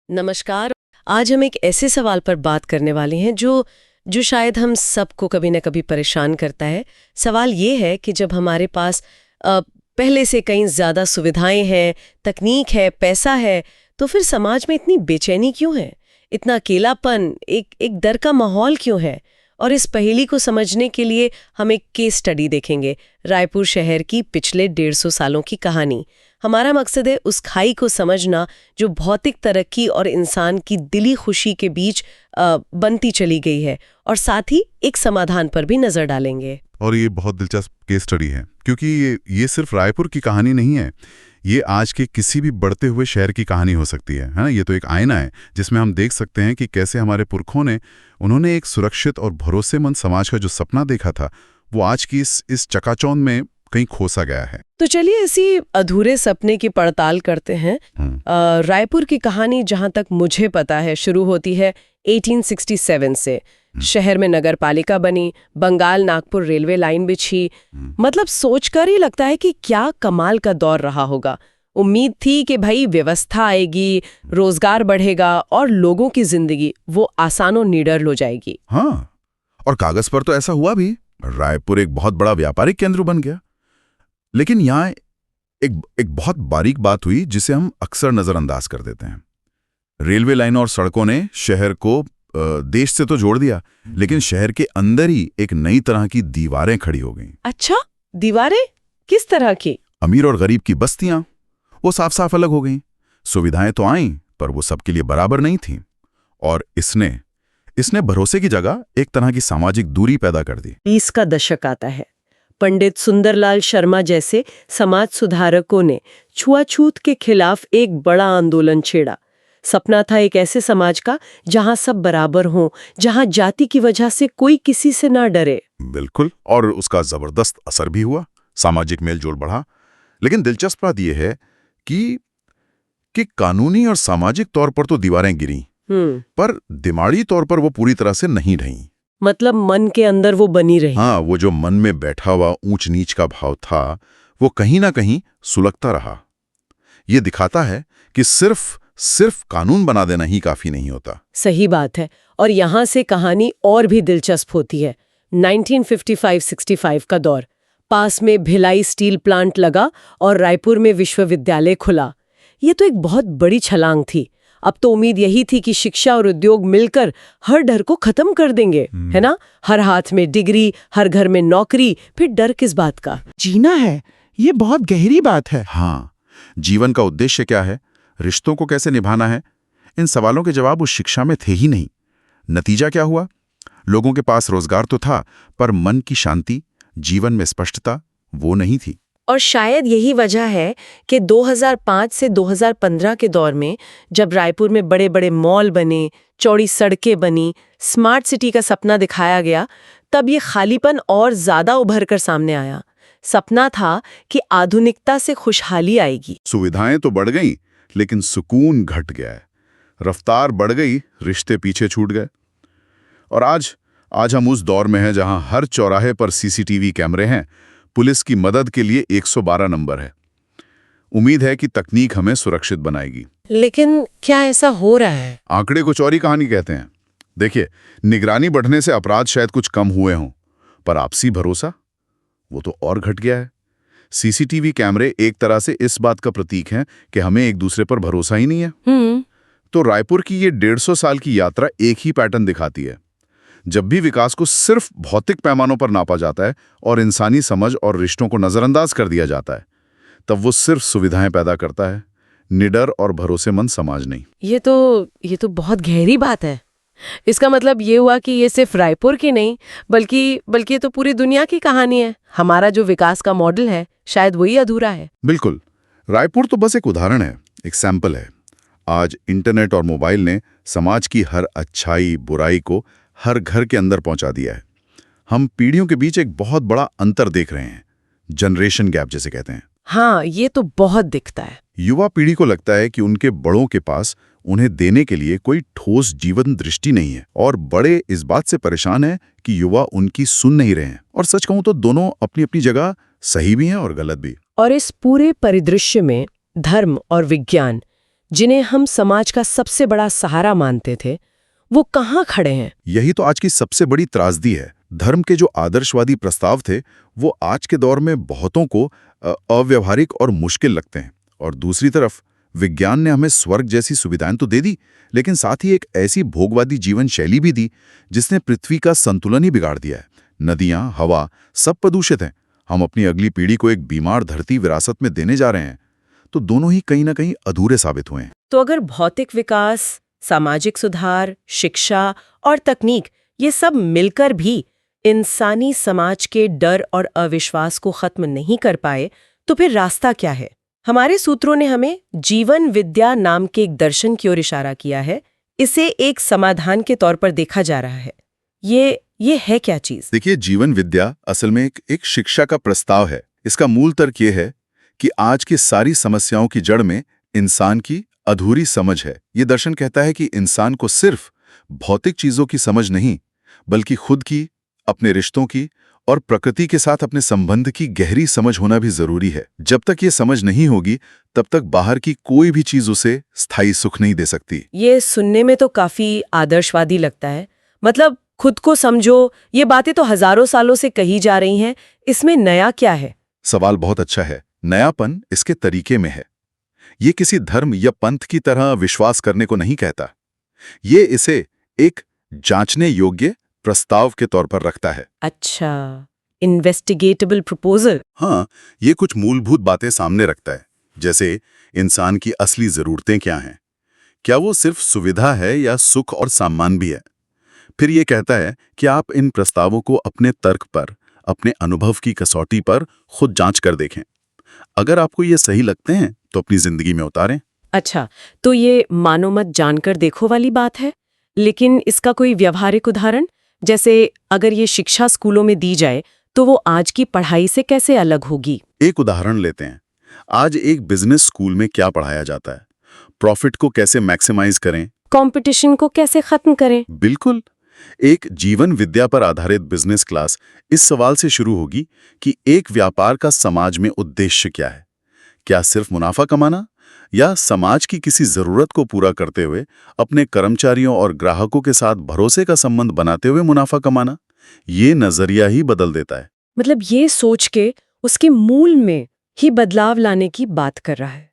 नमस्कार। आज हम एक ऐसे सवाल पर बात करने वाले हैं जो शायद हम सबको कभी न कभी परेशान करता है। सवाल ये है कि जब हमारे पास पहले से कहीं ज़्यादा सुविधाएं हैं, तकनीक है, पैसा है, तो फिर समाज में इतनी बेचैनी क्यों है? इतना अकेलापन, एक डर का माहौल क्यों है? और इस पहेली को समझने के लिए हम एक केस स्टडी देखेंगे, रायपुर शहर की पिछले 150 सालों की कहानी। हमारा मकसद है उस खाई को समझना जो भौतिक तरक्की और इंसान की दिली खुशी के बीच बनती चली गई है, और साथ ही एक समाधान पर भी नजर डालेंगे। और ये बहुत दिलचस्प केस स्टडी है, क्योंकि ये सिर्फ रायपुर की कहानी नहीं है, ये आज के किसी भी बढ़ते हुए शहर की कहानी हो सकती है ना। ये तो एक आईना है जिसमें हम देख सकते हैं कि कैसे हमारे पुरखों ने उन्होंने एक सुरक्षित और भरोसेमंद समाज का जो सपना देखा था, वो आज की इस चकाचौंध में कहीं खोसा गया है। तो चलिए इसी अधूरे सपने की पड़ताल करते हैं। रायपुर की कहानी जहां तक मुझे पता है शुरू होती है 1867 से। शहर में नगर पालिका बनी, बंगाल नागपुर रेलवे लाइन बिछी। मतलब सोचकर ही लगता है कि क्या कमाल का दौर रहा होगा। उम्मीद थी कि भाई व्यवस्था आएगी, रोजगार बढ़ेगा और लोगों की जिंदगी वो आसान और निडर हो जाएगी। हाँ, और कागज पर तो ऐसा हुआ भी। रायपुर एक बहुत बड़ा व्यापारिक केंद्र बन गया। लेकिन यहाँ एक बहुत बारीक बात हुई जिसे हम अक्सर नजरअंदाज कर देते हैं। रेलवे लाइन और सड़कों ने शहर को देश से तो जोड़ दिया, लेकिन शहर के अंदर ही एक नई तरह की दीवारें खड़ी हो गईं। अच्छा, दीवारें किस तरह की? अमीर और गरीब की बस्तियां वो साफ साफ अलग हो गईं। सुविधाएं तो आईं, पर वो सबके लिए बराबर नहीं थीं। और इसने भरोसे की जगह एक तरह की सामाजिक दूरी पैदा कर दी। 20 का दशक आता है। पंडित सुंदरलाल शर्मा जैसे समाज सुधारकों ने छुआछूत के खिलाफ एक बड़ा आंदोलन छेड़ा। सपना था एक ऐसे समाज का जहां सब बराबर हों, जहां जाति की वजह से कोई किसी से ना डरे। बिल्कुल, और उसका जबरदस्त असर भी हुआ। सामाजिक मेलजोल बढ़ा। लेकिन दिलचस्प बात यह है कि कानूनी और सामाजिक तौर पर तो दीवारें गिरी, पर दिमागी तौर पर वो पूरी तरह से नहीं ढहीं। मतलब मन के अंदर वो बनी रही। हाँ, वो जो मन में बैठा हुआ ऊंच नीच का भाव था, वो कहीं ना कहीं सुलगता रहा। ये दिखाता है कि सिर्फ कानून बना देना ही काफी नहीं होता। सही बात है। और यहाँ से कहानी और भी दिलचस्प होती है। 1955-65 का दौर। पास में भिलाई स्टील प्लांट लगा और रायपुर में विश्वविद्यालय खुला। ये तो एक बहुत बड़ी छलांग थी। अब तो उम्मीद यही थी कि शिक्षा और उद्योग मिलकर हर डर को खत्म कर देंगे, है ना? हर हाथ में डिग्री, हर घर में नौकरी, फिर डर किस बात का? जीना है। ये बहुत गहरी बात है। हाँ, जीवन का उद्देश्य क्या है, रिश्तों को कैसे निभाना है, इन सवालों के जवाब उस शिक्षा में थे ही नहीं। नतीजा क्या हुआ? लोगों के पास रोजगार तो था, पर मन की शांति, जीवन में स्पष्टता वो नहीं थी। और शायद यही वजह है कि 2005 से 2015 के दौर में जब रायपुर में बड़े बड़े मॉल बने, चौड़ी सड़कें बनी, स्मार्ट सिटी का सपना दिखाया गया, तब ये खालीपन और ज्यादा उभर कर सामने आया। सपना था कि आधुनिकता से खुशहाली आएगी। सुविधाएं तो बढ़ गईं, लेकिन सुकून घट गया है। रफ्तार बढ़ गई, रिश्ते पीछे छूट गए। और आज हम उस दौर में हैं जहां हर चौराहे पर सीसीटीवी कैमरे हैं, पुलिस की मदद के लिए 112 नंबर है। उम्मीद है कि तकनीक हमें सुरक्षित बनाएगी। लेकिन क्या ऐसा हो रहा है? आंकड़े कुछ और ही कहानी कहते हैं। देखिए, निगरानी बढ़ने से अपराध शायद कुछ कम हुए हों, पर आपसी भरोसा वो तो और घट गया है। सीसीटीवी कैमरे एक तरह से इस बात का प्रतीक हैं कि हमें एक दूसरे पर भरोसा ही नहीं है। तो रायपुर की ये 150 साल की यात्रा एक ही पैटर्न दिखाती है। जब भी विकास को सिर्फ भौतिक पैमानों पर नापा जाता है और इंसानी समझ और रिश्तों को नजरअंदाज कर दिया जाता है, तब वो सिर्फ सुविधाएं पैदा करता है, निडर और भरोसेमंद समाज नहीं। ये तो बहुत गहरी बात है। इसका मतलब ये हुआ कि ये सिर्फ रायपुर की नहीं, बल्कि ये तो पूरी दुनिया की कहानी है। हमारा जो विकास का मॉडल है, शायद वही अधूरा है। बिल्कुल, रायपुर तो बस एक उदाहरण है, एक सैंपल है। आज इंटरनेट और मोबाइल ने समाज की हर अच्छाई बुराई को हर घर के अंदर पहुंचा दिया है। हम पीढ़ियों के बीच एक बहुत बड़ा अंतर देख रहे हैं, जनरेशन गैप जिसे कहते हैं। हाँ, ये तो बहुत दिखता है। युवा पीढ़ी को लगता है कि उनके बड़ों के पास उन्हें देने के लिए कोई ठोस जीवन दृष्टि नहीं है, और बड़े इस बात से परेशान हैं कि युवा उनकी सुन नहीं रहे हैं। और सच कहूं तो दोनों अपनी अपनी जगह सही भी हैं और गलत भी। और इस पूरे परिदृश्य में धर्म और विज्ञान, जिन्हें हम समाज का सबसे बड़ा सहारा मानते थे, वो कहाँ खड़े हैं? यही तो आज की सबसे बड़ी त्रासदी है। धर्म के जो आदर्शवादी प्रस्ताव थे वो आज के दौर में बहुतों को अव्यवहारिक और मुश्किल लगते हैं। और दूसरी तरफ विज्ञान ने हमें स्वर्ग जैसी सुविधाएं तो दे दी, लेकिन साथ ही एक ऐसी भोगवादी जीवन शैली भी दी जिसने पृथ्वी का संतुलन ही बिगाड़ दिया है। नदियां, हवा सब प्रदूषित हैं। हम अपनी अगली पीढ़ी को एक बीमार धरती विरासत में देने जा रहे हैं। तो दोनों ही कहीं ना कहीं अधूरे साबित हुए हैं। तो अगर भौतिक विकास, सामाजिक सुधार, शिक्षा और तकनीक ये सब मिलकर भी इंसानी समाज के डर और अविश्वास को खत्म नहीं कर पाए, तो फिर रास्ता क्या है? हमारे सूत्रों ने हमें जीवन विद्या नाम के एक दर्शन की ओर इशारा किया है। इसे एक समाधान के तौर पर देखा जा रहा है। ये है क्या चीज? देखिए, जीवन विद्या असल में एक शिक्षा का प्रस्ताव है। इसका मूल तर्क ये है कि आज की सारी समस्याओं की जड़ में इंसान की अधूरी समझ है। ये दर्शन कहता है कि इंसान को सिर्फ भौतिक चीजों की समझ नहीं, बल्कि खुद की, अपने रिश्तों की और प्रकृति के साथ अपने संबंध की गहरी समझ होना भी जरूरी है। जब तक ये समझ नहीं होगी, तब तक बाहर की कोई भी चीज उसे स्थायी सुख नहीं दे सकती। ये सुनने में तो काफी आदर्शवादी लगता है। मतलब खुद को समझो, ये बातें तो हजारों सालों से कही जा रही हैं। इसमें नया क्या है? सवाल बहुत अच्छा है। नयापन इसके तरीके में है। ये किसी धर्म या पंथ की तरह विश्वास करने को नहीं कहता। ये इसे एक जांचने योग्य प्रस्ताव के तौर पर रखता है। अच्छा, इन्वेस्टिगेटेबल प्रपोजल। हाँ, ये कुछ मूलभूत बातें सामने रखता है, जैसे इंसान की असली जरूरतें क्या हैं, क्या वो सिर्फ सुविधा है या सुख और सम्मान भी है। फिर ये कहता है कि आप इन प्रस्तावों को अपने तर्क पर, अपने अनुभव की कसौटी पर खुद जांच कर देखें। अगर आपको ये सही लगते हैं तो अपनी जिंदगी में उतारें। अच्छा, तो ये मानो मत जानकर देखो वाली बात है। लेकिन इसका कोई व्यावहारिक उदाहरण, जैसे अगर ये शिक्षा स्कूलों में दी जाए तो वो आज की पढ़ाई से कैसे अलग होगी? एक उदाहरण लेते हैं। आज एक बिजनेस स्कूल में क्या पढ़ाया जाता है? प्रॉफिट को कैसे मैक्सिमाइज करें, कंपटीशन को कैसे खत्म करें। बिल्कुल। एक जीवन विद्या पर आधारित बिजनेस क्लास इस सवाल से शुरू होगी कि एक व्यापार का समाज में उद्देश्य क्या है? क्या सिर्फ मुनाफा कमाना, या समाज की किसी जरूरत को पूरा करते हुए अपने कर्मचारियों और ग्राहकों के साथ भरोसे का संबंध बनाते हुए मुनाफा कमाना? ये नजरिया ही बदल देता है। मतलब ये सोच के उसके मूल में ही बदलाव लाने की बात कर रहा है।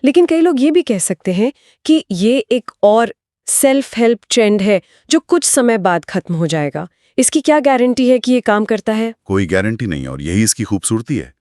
लेकिन कई लोग ये भी कह सकते हैं कि ये एक और सेल्फ हेल्प ट्रेंड है जो कुछ समय बाद खत्म हो जाएगा। इसकी क्या गारंटी है कि ये काम करता है? कोई गारंटी नहीं, और यही इसकी खूबसूरती है।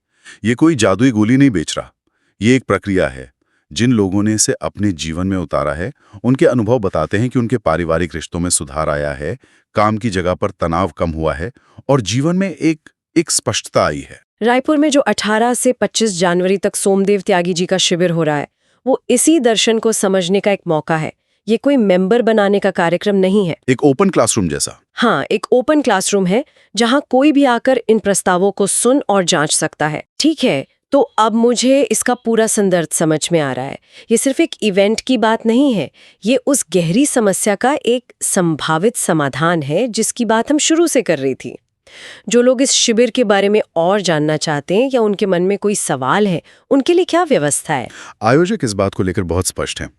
ये कोई जादुई गोली नहीं बेच रहा। ये एक प्रक्रिया है। जिन लोगों ने इसे अपने जीवन में उतारा है, उनके अनुभव बताते हैं कि उनके पारिवारिक रिश्तों में सुधार आया है, काम की जगह पर तनाव कम हुआ है और जीवन में एक स्पष्टता आई है। रायपुर में जो 18 से 25 जनवरी तक सोमदेव त्यागी जी का शिविर हो रहा है, वो इसी दर्शन को समझने का एक मौका है। ये कोई मेंबर बनाने का कार्यक्रम नहीं है। एक ओपन क्लासरूम जैसा। हाँ, एक ओपन क्लासरूम है जहाँ कोई भी आकर इन प्रस्तावों को सुन और जांच सकता है। ठीक है, तो अब मुझे इसका पूरा संदर्भ समझ में आ रहा है। ये सिर्फ एक इवेंट की बात नहीं है, ये उस गहरी समस्या का एक संभावित समाधान है जिसकी बात हम शुरू से कर रही थी। जो लोग इस शिविर के बारे में और जानना चाहते हैं या उनके मन में कोई सवाल है, उनके लिए क्या व्यवस्था है? आयोजक इस बात को लेकर बहुत स्पष्ट हैं।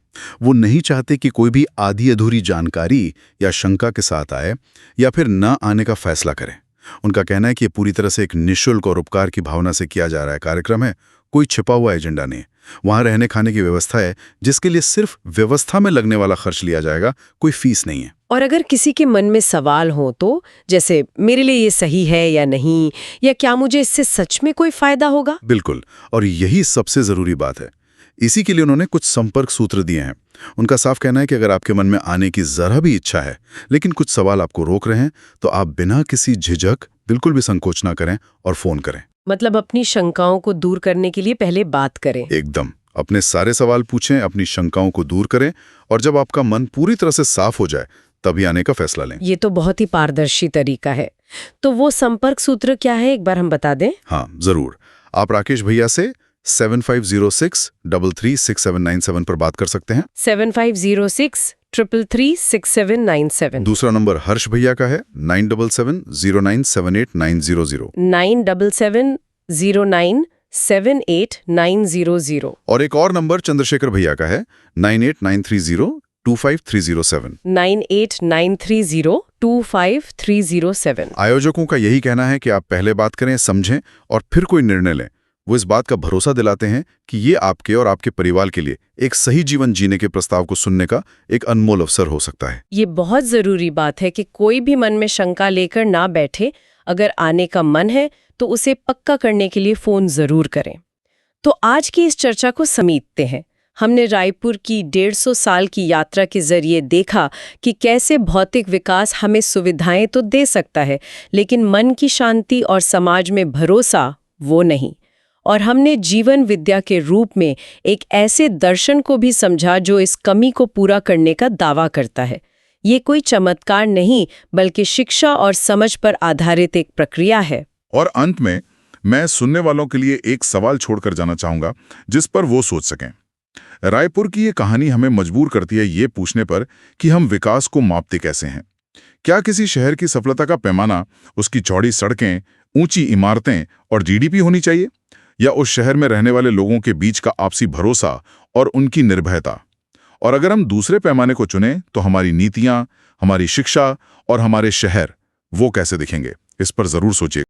वो नहीं चाहते कि कोई भी आधी अधूरी जानकारी या शंका के साथ आए या फिर न आने का फैसला करें। उनका कहना है कि ये पूरी तरह से एक निःशुल्क और उपकार की भावना से किया जा रहा है कार्यक्रम है, कोई छिपा हुआ एजेंडा नहीं। वहाँ रहने खाने की व्यवस्था है जिसके लिए सिर्फ व्यवस्था में लगने वाला खर्च लिया जाएगा, कोई फीस नहीं है। और अगर किसी के मन में सवाल हो तो, जैसे मेरे लिए ये सही है या नहीं, या क्या मुझे इससे सच में कोई फायदा होगा? बिल्कुल, और यही सबसे जरूरी बात है। इसी के लिए उन्होंने कुछ संपर्क सूत्र दिए हैं। उनका साफ कहना है कि अगर आपके मन में आने की जरा भी इच्छा है, लेकिन कुछ सवाल आपको रोक रहे हैं, तो आप बिना किसी झिझक बिल्कुल भी संकोच ना करें और फोन करें। मतलब अपनी शंकाओं को दूर करने के लिए पहले बात करें। एकदम, अपने सारे सवाल पूछें, अपनी शंकाओं को दूर करें, और जब आपका मन पूरी तरह से साफ हो जाए तभी आने का फैसला लें। ये तो बहुत ही पारदर्शी तरीका है। तो वो संपर्क सूत्र क्या है, एक बार हम बता दें? हाँ जरूर, आप राकेश भैया से 7506336797 पर बात कर सकते हैं। 7506336797। दूसरा नंबर हर्ष भैया का है 9770978900। 977097 98,900। और एक और नंबर चंद्रशेखर भैया का है 98,930,25307। 98,930,25307। आयोजकों का यही कहना है कि आप पहले बात करें, समझें और फिर कोई निर्णय लें। वो इस बात का भरोसा दिलाते हैं कि ये आपके और आपके परिवार के लिए एक सही जीवन जीने के प्रस्ताव को सुनने का एक अनमोल अवसर हो सकता है। ये बहुत जरूरी बात है कि कोई भी मन में शंका लेकर ना बैठे। अगर आने का मन है तो उसे पक्का करने के लिए फोन जरूर करें। तो आज की इस चर्चा को समेटते हैं। हमने रायपुर की 150 साल की यात्रा के जरिए देखा कि कैसे भौतिक विकास हमें सुविधाएं तो दे सकता है, लेकिन मन की शांति और समाज में भरोसा वो नहीं। और हमने जीवन विद्या के रूप में एक ऐसे दर्शन को भी समझा जो इस कमी को पूरा करने का दावा करता है। ये कोई चमत्कार नहीं, बल्कि शिक्षा और समझ पर आधारित एक प्रक्रिया है। और अंत में मैं सुनने वालों के लिए एक सवाल छोड़कर जाना चाहूंगा जिस पर वो सोच सकें। रायपुर की ये कहानी हमें मजबूर करती है ये पूछने पर कि हम विकास को मापते कैसे हैं। क्या किसी शहर की सफलता का पैमाना उसकी चौड़ी सड़कें, ऊंची इमारतें और जीडीपी होनी चाहिए, या उस शहर में रहने वाले लोगों के बीच का आपसी भरोसा और उनकी निर्भयता? और अगर हम दूसरे पैमाने को चुनें तो हमारी नीतियां, हमारी शिक्षा और हमारे शहर वो कैसे दिखेंगे? इस पर जरूर सोचिए।